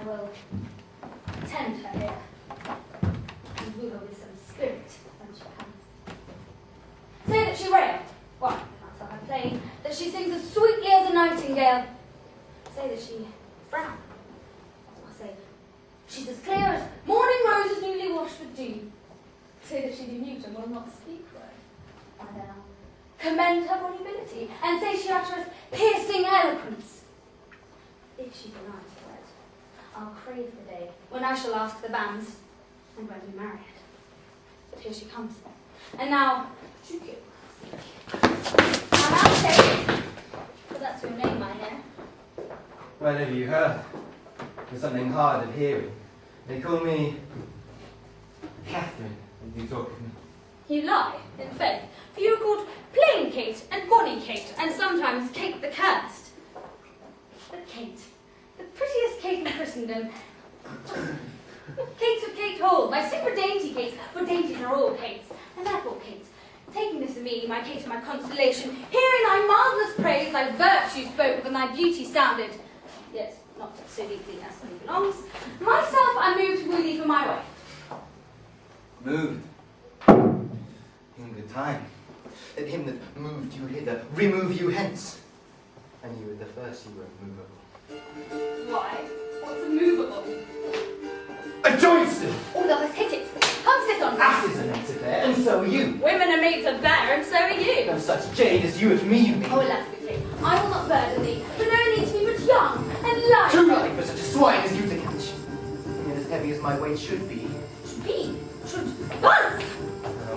will tend her here, and woo her with some spirit when she comes. Say that she rails. Why, that's how I play. That she sings as sweetly as a nightingale. Say that she frowns. I say, she's as clear as morning roses newly washed with dew. Say that she be mute and will not speak word. And then I'll commend her volubility, and say she utters piercing eloquence. If she denies the word, I'll crave the day when I shall ask the banns, and when we marry it. But here she comes. And now, Shrew. And I'll say, for that's your name, I hear. Well, have you heard? There's something hard of hearing. They call me Catherine, as you talk. You lie, in faith, for you are called Plain Kate and Bonny Kate, and sometimes Kate the Cursed. But Kate, the prettiest Kate in Christendom, Kate of Kate Hall, my super dainty Kate, for dainties are all Kates, and therefore Kate, taking this of me, my Kate and my constellation, hearing thy marvellous praise, thy virtue spoke, and thy beauty sounded, yet not so deeply as me belongs, myself I moved to woo thee for my wife. Moved? In good time. Let him that moved you hither remove you hence. And you were the first you were movable. Why? What's a movable? A joinster! Oh, thou hast hit it. Come sit on me. Asses are made to bear, and so are you. Women are made to bear, and so are you. No such jade as you of me, you mean. Oh, alas, good Kate, I will not burden thee, for there need to be but young and light. Too light for such a swine as you to catch. And yet as heavy as my weight should be. Should buzz!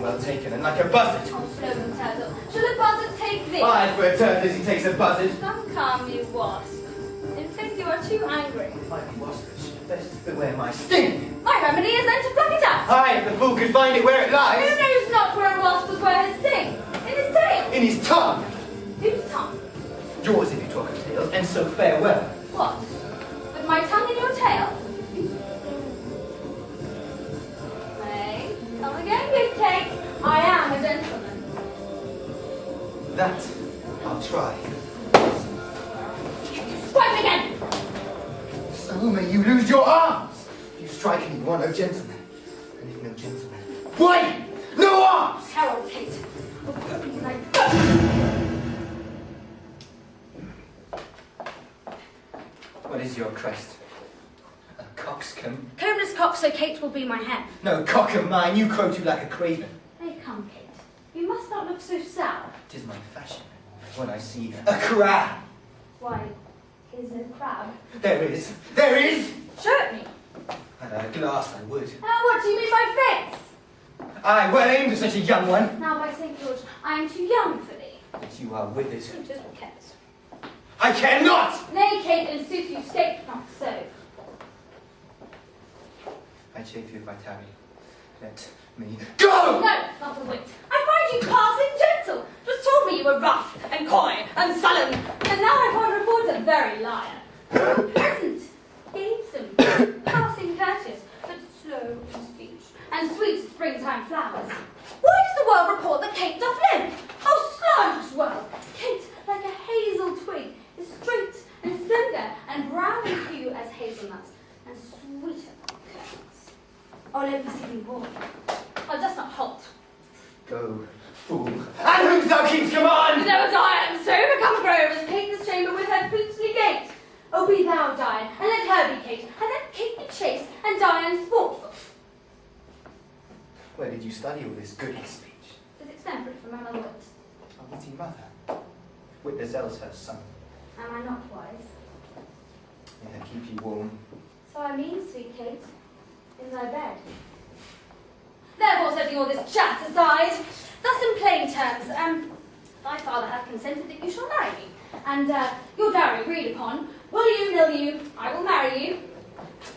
Well taken, and like a buzzard. Oh, slow and turtle, shall a buzzard take thee? Aye, for a turtle as he takes a buzzard. Come, you wasp. In faith, you are too angry. If I be waspish, best beware my sting. My remedy is then to pluck it out. Aye, if the fool could find it where it Who lies. knows not where a wasp was wear his sting? In his tail. In his tongue. Whose tongue? Yours if you talk of tails, and so farewell. What? With my tongue in your tail? Nay, come again, good Kate. I am a gentleman. That I'll try. Strike again! So may you lose your arms. You strike me, you are no gentleman. And if no gentleman, why? No arms! Herald Kate. Oh, put me like What is your crest? A coxcomb? Combless cock, so Kate will be my hen. No cock of mine, you crow too like a craven. Nay, come, Kate. You must not look so sour. 'Tis my fashion when I see a crab. Why, is no crab? There is! There is! Show it me. At a glass I would. What do you mean by face? Aye, well aimed at such a young one. Now, by St. George, I am too young for thee. But you are withered. Just what cares? I care not! Nay, Kate, in sooth you state not so. I chafe you if I tarry. Let me go! No, not a whit. I find you passing gentle. Just told me you were rough and coy and sullen, and now I find report a very liar. Pleasant, gamesome, passing courteous, but slow in speech, and sweet as springtime flowers. Why does the world report that Kate doth limp? Oh, slanderous world! Kate, like a hazel twig, is straight and slender, and brown in hue as hazelnuts, and sweeter than currants. Oh, let me see thee walk. Oh, dost not halt. Go, fool. And whom thou keepst command! Though die, and so become grove as Kate this chamber with her princely gate. Oh, be thou Dian, and let her be Kate, and let Kate be chaste, and Dian sportful. Where did you study all this goody speech? Tis extemporate from my mother wit. A witty mother. Wit the zeal's her son. Am I not wise? May her keep you warm. So I mean, sweet Kate, in thy bed. Therefore, setting all this chat aside, thus in plain terms, thy father hath consented that you shall marry me, and your dowry agreed upon. Will you, nill you, I will marry you.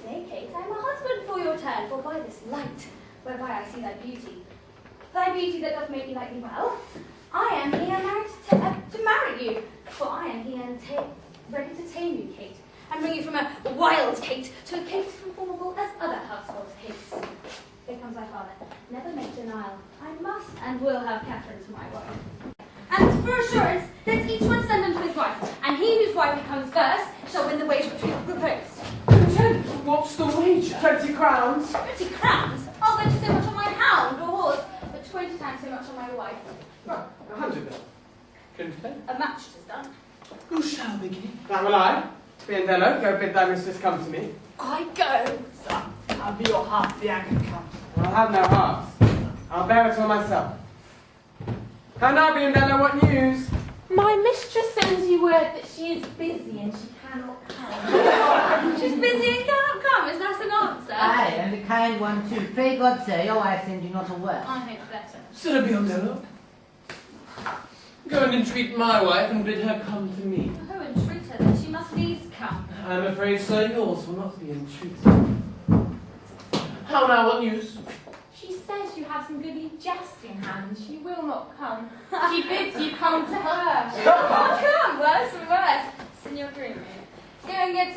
Nay, Kate, I am a husband for your turn, for by this light, whereby I see thy beauty that doth make me like thee well, I am here married to marry you, for I am here ready to tame you, Kate, and bring you from a wild Kate to a Kate conformable as other household Kates. Here comes thy father. Never make denial. I must and will have Catherine to my wife. And for assurance, let each one send unto his wife, and he whose wife comes first shall win the wage which we have proposed. Gentlewoman! 20 crowns. 20 crowns? I'll bet you so much on my hound or horse, but 20 times so much on my wife. Right, 100 then. Couldn't pay. A match is done. Who shall begin? That will I. Biendello, go bid thy mistress come to me. I go. Son, have your heart Bianca come. I'll have no heart. I'll bear it all myself. And now, Biendello, what news? My mistress sends you word that she is busy and she cannot come. She's busy and cannot come. Is that an answer? Aye, and a kind one too. Pray God, sir, your wife send you not a word. I hope better. Sir Biendello, go and entreat my wife and bid her come to me. Oh, entreat her then. She must needs come. I'm afraid, sir, yours will not be entreated. How now, what news? She says you have some goody jesting hands. She will not come. She bids you come to her. Come, worse and worse. Signor Dreamy. Go and get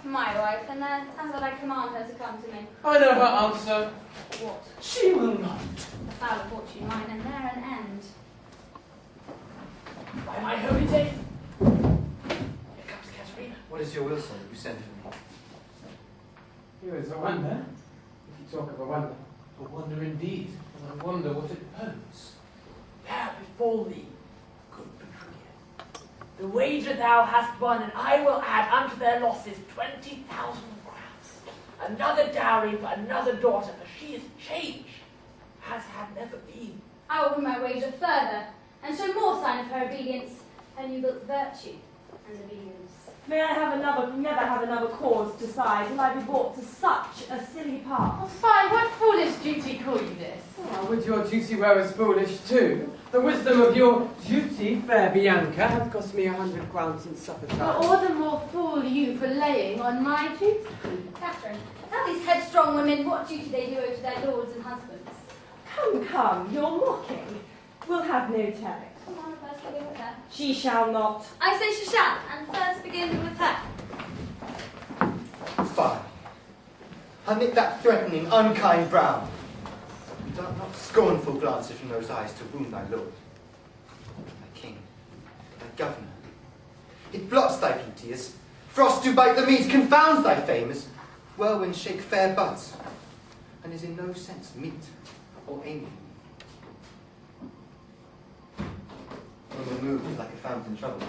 my wife and then tell her that I command her to come to me. I know her answer. What? She will not. A foul of fortune mine, and there an end. By my holy day. Here comes Katerina. What is your will, sir, that you sent for me? Here is a wonder. If you talk of a wonder. A wonder indeed. And I wonder what it poses. Bear before thee, good Petrunia. The wager thou hast won, and I will add unto their losses 20,000 crowns. Another dowry for another daughter, for she is changed, as had never been. I will bring my wager further, and show more sign of her obedience, her new built virtue and obedience. May I never have another cause to sigh till I be brought to such a silly pass. Oh, fie, what foolish duty call you this? Oh, would your duty were as foolish too? The wisdom of your duty, fair Bianca, hath cost me 100 crowns in supper But time. all the more fool you for laying on my duty. Catherine, tell these headstrong women what duty they do owe to their lords and husbands. Come, you're mocking. We'll have no telling. Come on, first begin with her. She shall not. I say she shall, and first begin with her. Fie. I knit that threatening, unkind brow. Dart not scornful glances from those eyes to wound thy lord, thy king, thy governor. It blots thy beauty as frost do bite the meads, confounds thy fame as whirlwinds shake fair buds, and is in no sense meet or amiable. When the mood is like a fountain troubled,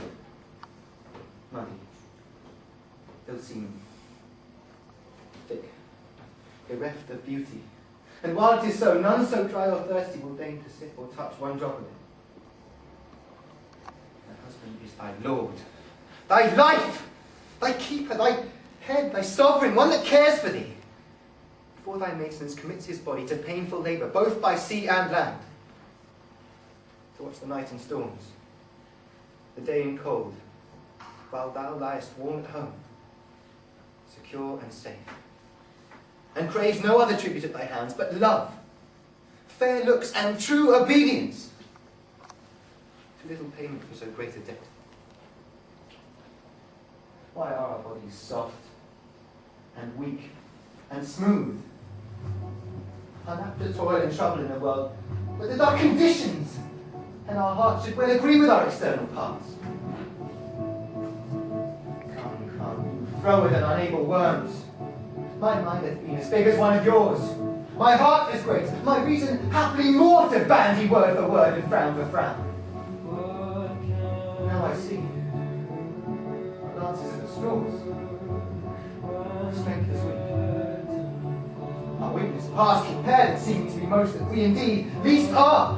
muddy, they'll seem thick, bereft of beauty. And while it is so, none so dry or thirsty will deign to sip or touch one drop of it. Thy husband is thy lord, thy life, thy keeper, thy head, thy sovereign, one that cares for thee. Before thy maintenance commits his body to painful labour, both by sea and land, to watch the night in storms, the day in cold, while thou liest warm at home, secure and safe, and craves no other tribute at thy hands but love, fair looks, and true obedience. Too little payment for so great a debt. Why are our bodies soft, and weak, and smooth, unapt to toil and trouble in a world where there are conditions, and our hearts should well agree with our external parts? Come, you froward and unable worms. My mind hath been as big as one of yours. My heart is great, my reason haply more to bandy word for word and frown for frown. Now I see. Our lances are the straws. Our strength is weak. Our weakness past compared, it seems to be most that we indeed least are.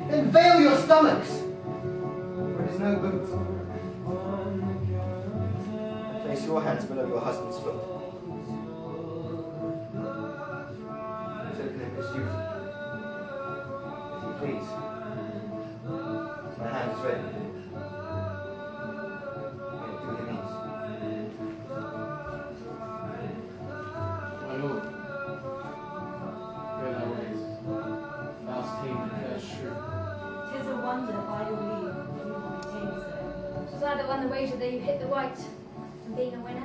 Then veil your stomachs, where it is no boot. Place your hands below your husband's foot. His duty. If you please. My hand is ready. May it do him ease. My lord, go thy ways. Thou tame the fair Shrew. 'Tis a wonder by your leave you retain so. So I that won the wager that you hit the white, and being a winner,